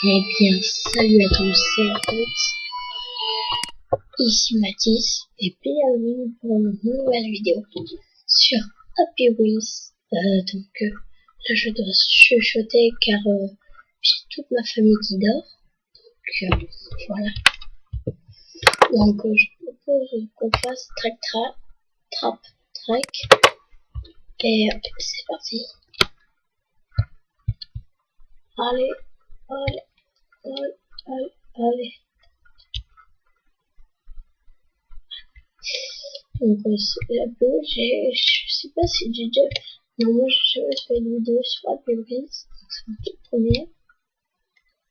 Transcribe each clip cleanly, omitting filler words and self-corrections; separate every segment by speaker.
Speaker 1: Eh bien, salut à tous, c'est Alex. Ici Mathis, et bienvenue pour une nouvelle vidéo sur Happy Wheels. Là, je dois chuchoter car j'ai toute ma famille qui dort. Voilà. Je propose qu'on fasse trap, track. Et c'est parti. Allez. C'est la peu, je sais pas si j'ai déjà, non, moi j'ai jamais fait une vidéo sur Happy Wheels, c'est ma toute première.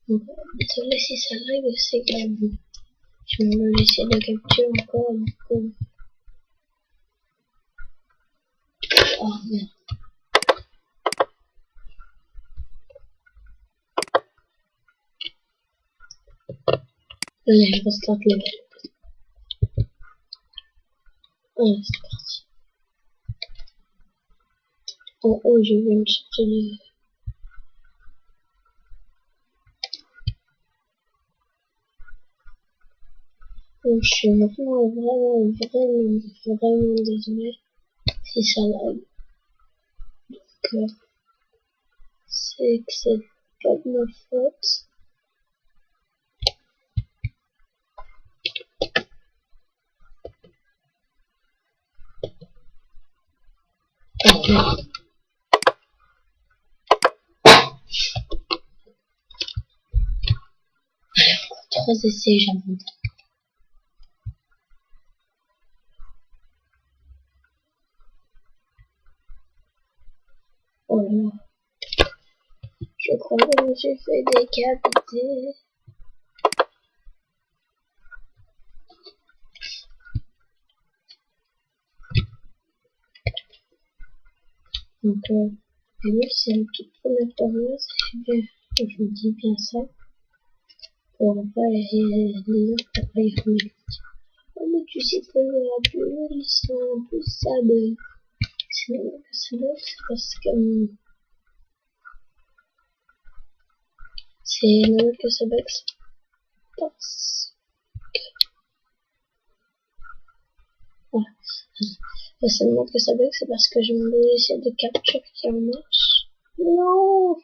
Speaker 1: Donc, désolé si ça lag, c'est que je me laissais de capture encore, oh merde. Allez, je restarte le level. Allez, c'est parti. En haut, j'ai vu une sorte de... Donc, je suis vraiment désolé si ça lag. Donc, c'est que c'est pas de ma faute. Alors, 3 essais, j'abandonne. Oh là là. Je crois que je me suis fait décapiter. Donc, et même si c'est une toute première fois, c'est bien, je vous dis bien ça, pour pas les autres après ils remettent. Oh, mais tu sais que la bulle, c'est un peu ça de... C'est normal que ça bug, parce que... C'est normal que ça bug, parce que... Voilà. C'est normal que ça bug, c'est parce que j'ai mon logiciel de capture qui en marche. Non.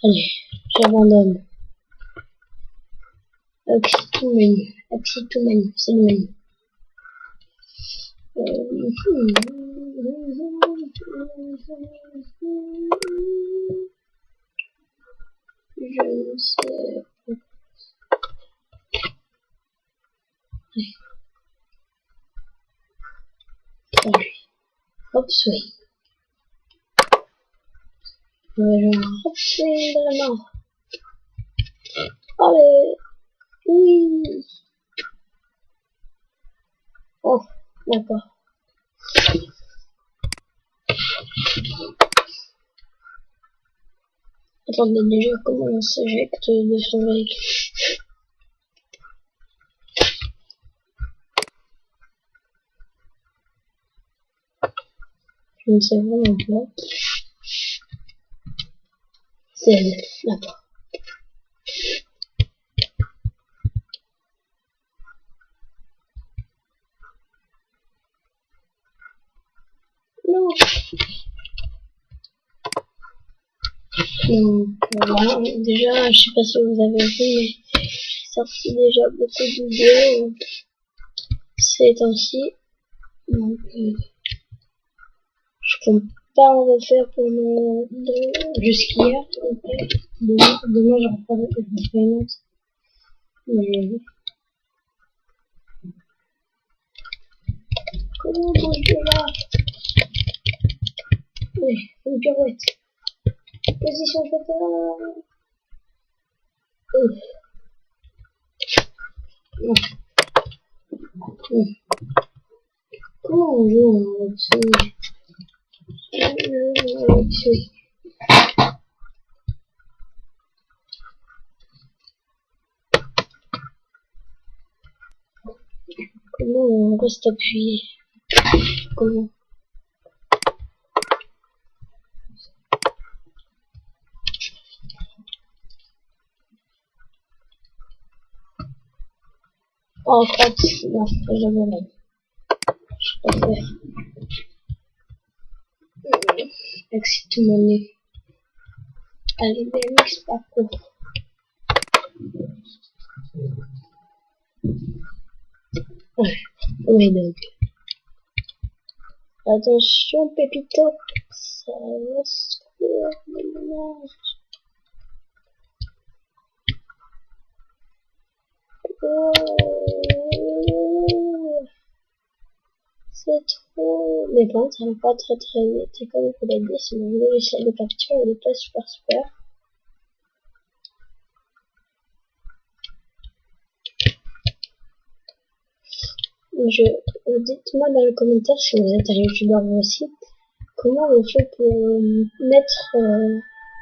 Speaker 1: Allez, j'abandonne. Exit to menu, c'est le menu. Je ne sais pas. Allez. Hop, swing. Hop, swing de la main. Allez. Oui. Oh, d'accord. Attendez, déjà, comment on s'éjecte de son véhicule? Je ne sais vraiment pas. C'est d'accord. Non. Donc, voilà. Déjà, je sais pas si vous avez vu, mais j'ai sorti déjà beaucoup de vidéos ces temps-ci. Donc, je compte pas en refaire pendant jusqu'hier. Demain, j'en ferai une autre. Mais, comment on bouge de là? Oui, une pirouette. Position fatale. Comment on joue en option? Comment on reste appuyé? Comment? Oh, crotte. Non, j'abandonne. Je peux pas faire. Exit tout mon nez. Allez, BMX, pas court. Ouais, oui, donc. Attention, Pépito. Ça va se courir, le ménage. C'est trop. Mais bon, ça va pas très très vite. Et comme je vous l'ai dit, c'est mon logiciel de capture, il est pas super. Dites-moi dans les commentaires si vous êtes un youtubeur vous aussi, comment on fait pour mettre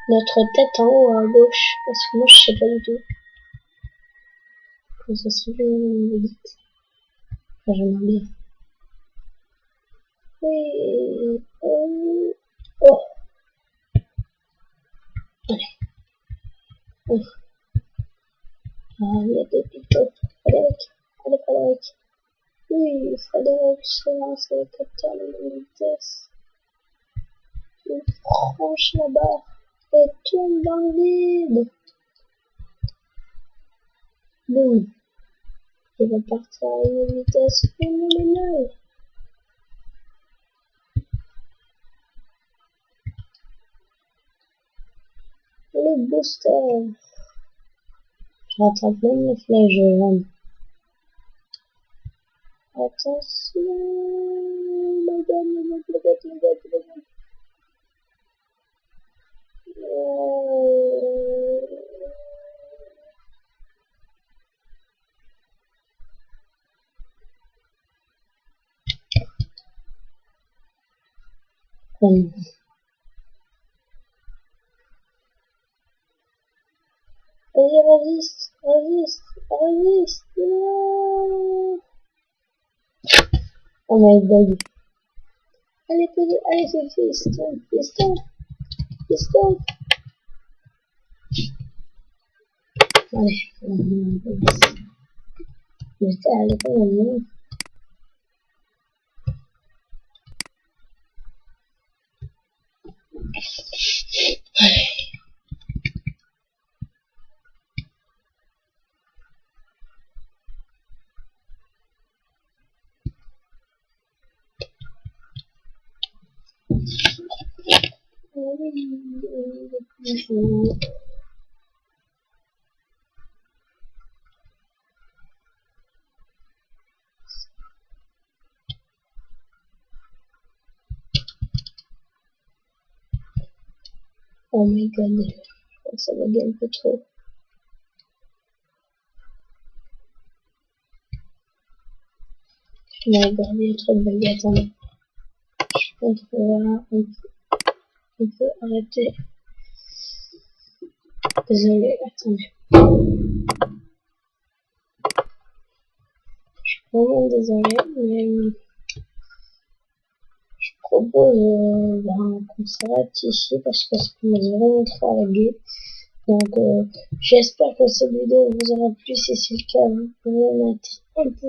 Speaker 1: notre tête en haut à gauche, parce que moi je sais pas du tout. Comment ça se fait, vous dites. Enfin, j'aimerais bien. Oui, oh, allez. Oh. Ah, il y a des pitos. Frédéric. Oui, Frédéric se lance avec le capteur de la vitesse. Il franchit la barre et tombe dans le vide. Boum. Il va partir à une vitesse phénoménale. Le booster. Je rattrape même les flèches jaunes. Attention. Le gars. Vas-y, résiste. Non. Oh my god. Allez, fiston. Allez, allez, quand même. Oh my god, ça va bien un peu trop. Je vais regarder trop de baguettes. Attendez. Je pense on peut arrêter. Désolé, attendez. Je suis vraiment désolé, mais je propose qu'on s'arrête ici parce que ça commence vraiment trop à laguer. Donc j'espère que cette vidéo vous aura plu. Si c'est le cas, vous pouvez mettre un pouce